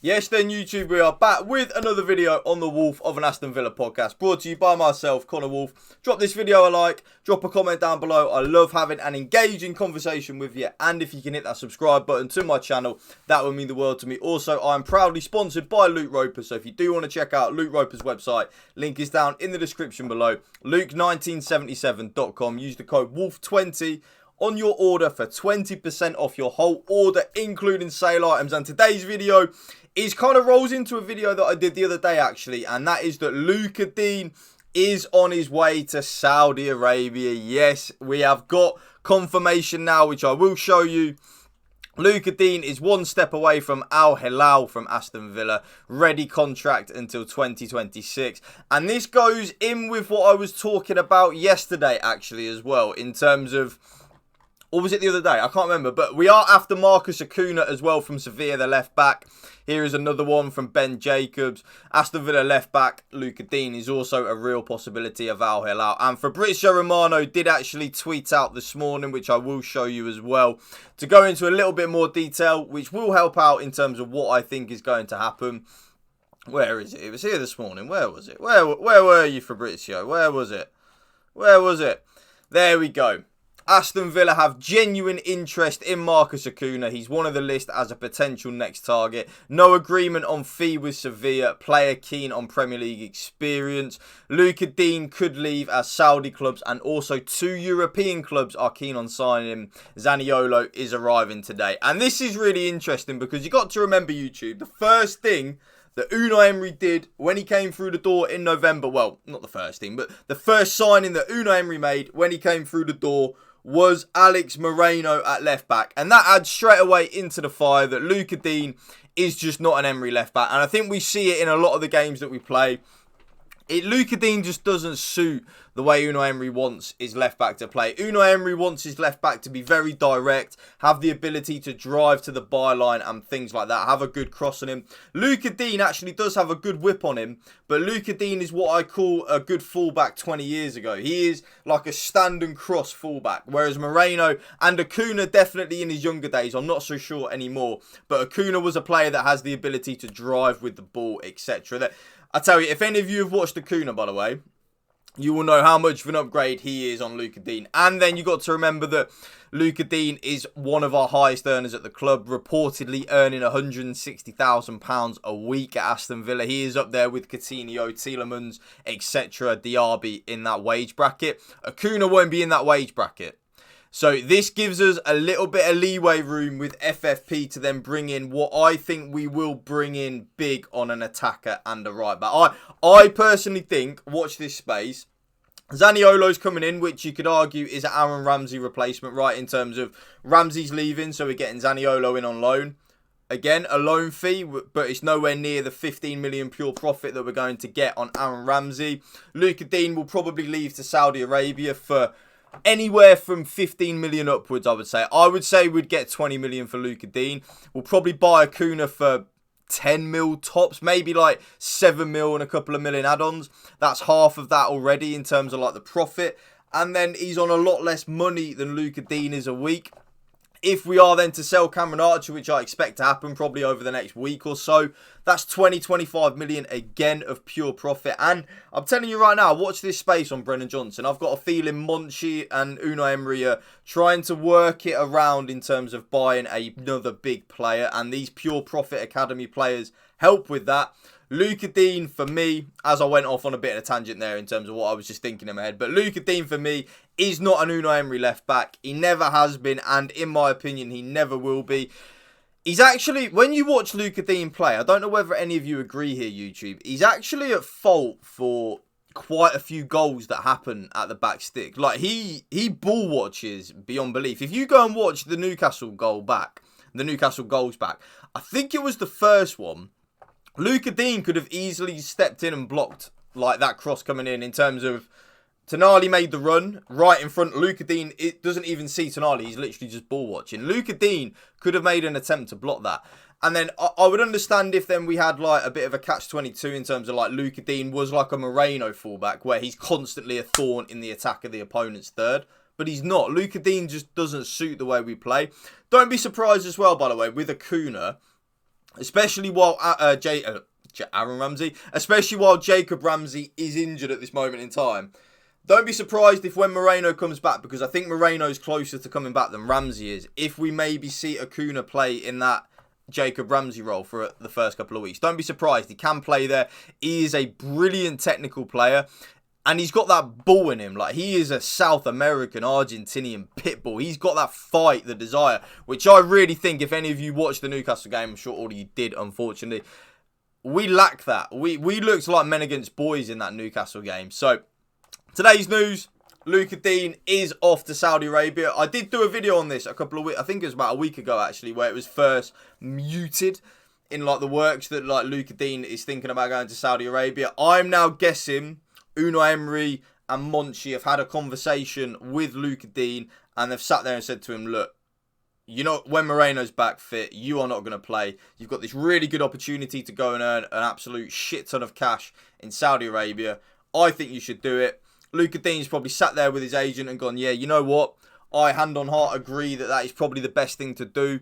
Yes then YouTube, we are back with another video on the Wolf of an Aston Villa podcast, brought to you by myself, Connor Wolf. Drop this video a like, drop a comment down below. I love having an engaging conversation with you, and if you can hit that subscribe button to my channel, that would mean the world to me. Also, I am proudly sponsored by Luke Roper, so if you do want to check out Luke Roper's website, link is down in the description below, luke1977.com. Use the code WOLF20 on your order for 20% off your whole order, including sale items. And today's video is kind of rolls into a video that I did the other day actually, and that is that Digne is on his way to Saudi Arabia. Yes, we have got confirmation now, which I will show you. Digne is one step away from Al Hilal from Aston Villa, ready contract until 2026. And this goes in with what I was talking about yesterday actually as well, in terms of, or was it the other day? I can't remember. But we are after Marcus Acuna as well from Sevilla, the left back. Here is another one from Ben Jacobs. Aston Villa left back Digne is also a real possibility of Al Hilal. And Fabrizio Romano did actually tweet out this morning, which I will show you as well, to go into a little bit more detail, which will help out in terms of what I think is going to happen. Where is it? It was here this morning. Where was it? Where were you, Fabrizio? Where was it? Where was it? There we go. Aston Villa have genuine interest in Marcus Acuna. He's one of the list as a potential next target. No agreement on fee with Sevilla. Player keen on Premier League experience. Digne could leave as Saudi clubs, and also 2 European clubs are keen on signing him. Zaniolo is arriving today. And this is really interesting because you got to remember, YouTube, the first thing that Unai Emery did when he came through the door in November, well, not the first thing, but the first signing that Unai Emery made when he came through the door was Alex Moreno at left back. And that adds straight away into the fire that Digne is just not an Emery left back. And I think we see it in a lot of the games that we play. Digne just doesn't suit the way Unai Emery wants his left back to play. Unai Emery wants his left back to be very direct, have the ability to drive to the byline and things like that, have a good cross on him. Digne actually does have a good whip on him, but Digne is what I call a good fullback 20 years ago. He is like a stand and cross fullback, whereas Moreno and Acuna definitely in his younger days, I'm not so sure anymore, but Acuna was a player that has the ability to drive with the ball, etc. I tell you, if any of you have watched Acuna, by the way, you will know how much of an upgrade he is on Digne. And then you got to remember that Digne is one of our highest earners at the club, reportedly earning £160,000 a week at Aston Villa. He is up there with Coutinho, Tielemans, etc., Diaby in that wage bracket. Acuna won't be in that wage bracket. So this gives us a little bit of leeway room with FFP to then bring in what I think we will bring in big on an attacker and a right back. I personally think, watch this space, Zaniolo's coming in, which you could argue is an Aaron Ramsey replacement, right, in terms of Ramsey's leaving, so we're getting Zaniolo in on loan. Again, a loan fee, but it's nowhere near the 15 million pure profit that we're going to get on Aaron Ramsey. Digne will probably leave to Saudi Arabia for anywhere from 15 million upwards, I would say. I would say we'd get 20 million for Digne. We'll probably buy Acuna for 10 mil tops, maybe like 7 mil and a couple of million add-ons. That's half of that already in terms of like the profit. And then he's on a lot less money than Digne is a week. If we are then to sell Cameron Archer, which I expect to happen probably over the next week or so, that's 20-25 million again of pure profit. And I'm telling you right now, watch this space on Brennan Johnson. I've got a feeling Monchi and Unai Emery are trying to work it around in terms of buying another big player. And these pure profit academy players help with that. Digne, for me, as I went off on a bit of a tangent there in terms of what I was just thinking in my head, but Digne for me is not an Unai Emery left back. He never has been, and in my opinion, he never will be. He's actually, when you watch Digne play, I don't know whether any of you agree here, YouTube, he's actually at fault for quite a few goals that happen at the back stick. Like, he ball watches beyond belief. If you go and watch the Newcastle goals back, I think it was the first one, Digne could have easily stepped in and blocked like that cross coming in terms of Tonali made the run right in front. Digne, it doesn't even see Tonali. He's literally just ball watching. Digne could have made an attempt to block that. And then I would understand if then we had like a bit of a catch-22 in terms of like Digne was like a Moreno fullback where he's constantly a thorn in the attack of the opponent's third. But he's not. Digne just doesn't suit the way we play. Don't be surprised as well, by the way, with Acuna. especially while Aaron Ramsey, especially while Jacob Ramsey is injured at this moment in time. Don't be surprised if when Moreno comes back, because I think Moreno's closer to coming back than Ramsey is, if we maybe see Acuna play in that Jacob Ramsey role for the first couple of weeks. Don't be surprised. He can play there. He is a brilliant technical player. And he's got that ball in him. Like, he is a South American, Argentinian pit bull. He's got that fight, the desire, which I really think, if any of you watched the Newcastle game, I'm sure all of you did, unfortunately, we lack that. We looked like men against boys in that Newcastle game. So, today's news, Lucas Digne is off to Saudi Arabia. I did do a video on this a couple of weeks, I think it was about a week ago, actually, where it was first muted in, like, the works that, like, Lucas Digne is thinking about going to Saudi Arabia. I'm now guessing Unai Emery and Monchi have had a conversation with Lucas Digne, and they've sat there and said to him, look, you know, when Moreno's back fit, you are not going to play. You've got this really good opportunity to go and earn an absolute shit ton of cash in Saudi Arabia. I think you should do it. Lucas Digne's probably sat there with his agent and gone, yeah, you know what? I, hand on heart, agree that that is probably the best thing to do.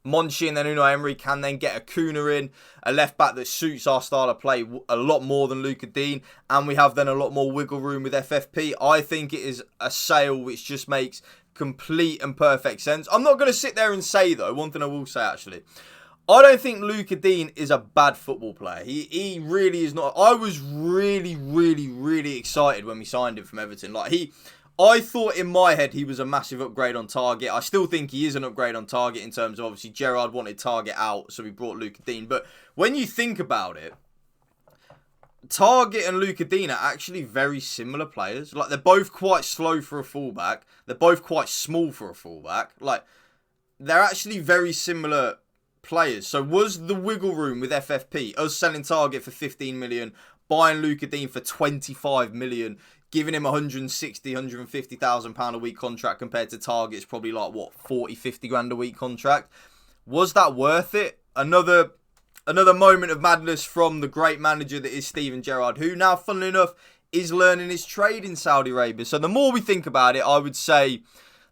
Monchi and then Unai Emery can then get Acuna in, a left back that suits our style of play a lot more than Lucas Digne, and we have then a lot more wiggle room with FFP. I think it is a sale which just makes complete and perfect sense. I'm not going to sit there and say, though, one thing I will say actually, I don't think Lucas Digne is a bad football player. He really is not. I was really excited when we signed him from Everton. I thought in my head he was a massive upgrade on target. I still think he is an upgrade on target in terms of, obviously, Gerrard wanted target out, so he brought Lucas Digne. But when you think about it, Target and Lucas Digne are actually very similar players. Like, they're both quite slow for a fullback. They're both quite small for a fullback. Like, they're actually very similar players. So was the wiggle room with FFP, us selling Target for 15 million, buying Lucas Digne for 25 million, giving him 160, 150,000 pound a week contract compared to Target's probably like, what, 40, 50 grand a week contract? Was that worth it? Another moment of madness from the great manager that is Steven Gerrard, who now, funnily enough, is learning his trade in Saudi Arabia. So the more we think about it, I would say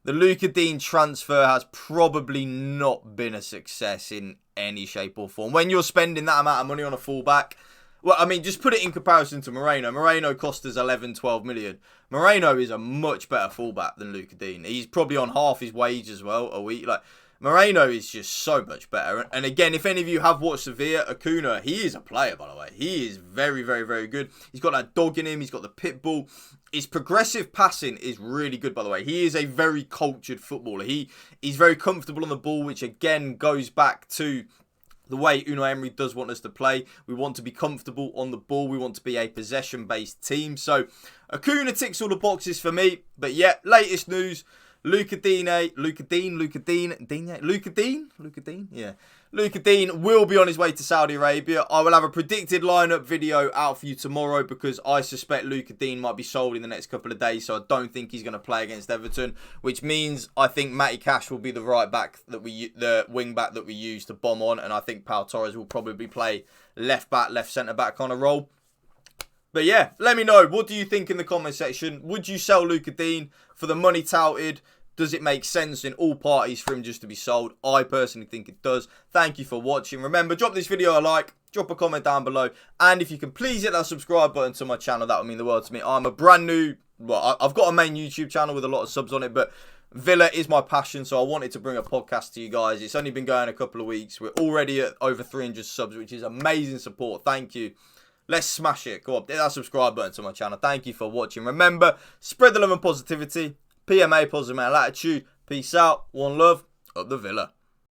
the Lucas Digne transfer has probably not been a success in any shape or form. When you're spending that amount of money on a fullback, well, I mean, just put it in comparison to Moreno. Moreno cost us 11, 12 million. Moreno is a much better fullback than Lucas Digne. He's probably on half his wage as well a week. Like, Moreno is just so much better. And again, if any of you have watched Sevilla, Acuna, he is a player, by the way. He is very good. He's got that dog in him. He's got the pit bull. His progressive passing is really good, by the way. He is a very cultured footballer. He's very comfortable on the ball, which again goes back to the way Unai Emery does want us to play. We want to be comfortable on the ball. We want to be a possession-based team. So, Acuna ticks all the boxes for me. But yeah, latest news. Lucas Digne will be on his way to Saudi Arabia. I will have a predicted lineup video out for you tomorrow because I suspect Lucas Digne might be sold in the next couple of days, so I don't think he's going to play against Everton, which means I think Matty Cash will be the the wing back that we use to bomb on, and I think Pau Torres will probably play left back, left centre back kind of role. But yeah, let me know. What do you think in the comment section? Would you sell Lucas Digne for the money touted? Does it make sense in all parties for him just to be sold? I personally think it does. Thank you for watching. Remember, drop this video a like, drop a comment down below. And if you can please hit that subscribe button to my channel, that would mean the world to me. I'm a brand new, well, I've got a main YouTube channel with a lot of subs on it, but Villa is my passion, so I wanted to bring a podcast to you guys. It's only been going a couple of weeks. We're already at over 300 subs, which is amazing support. Thank you. Let's smash it. Go up, hit that subscribe button to my channel. Thank you for watching. Remember, spread the love and positivity. PMA, positive mental attitude. Peace out. One love. Up the Villa.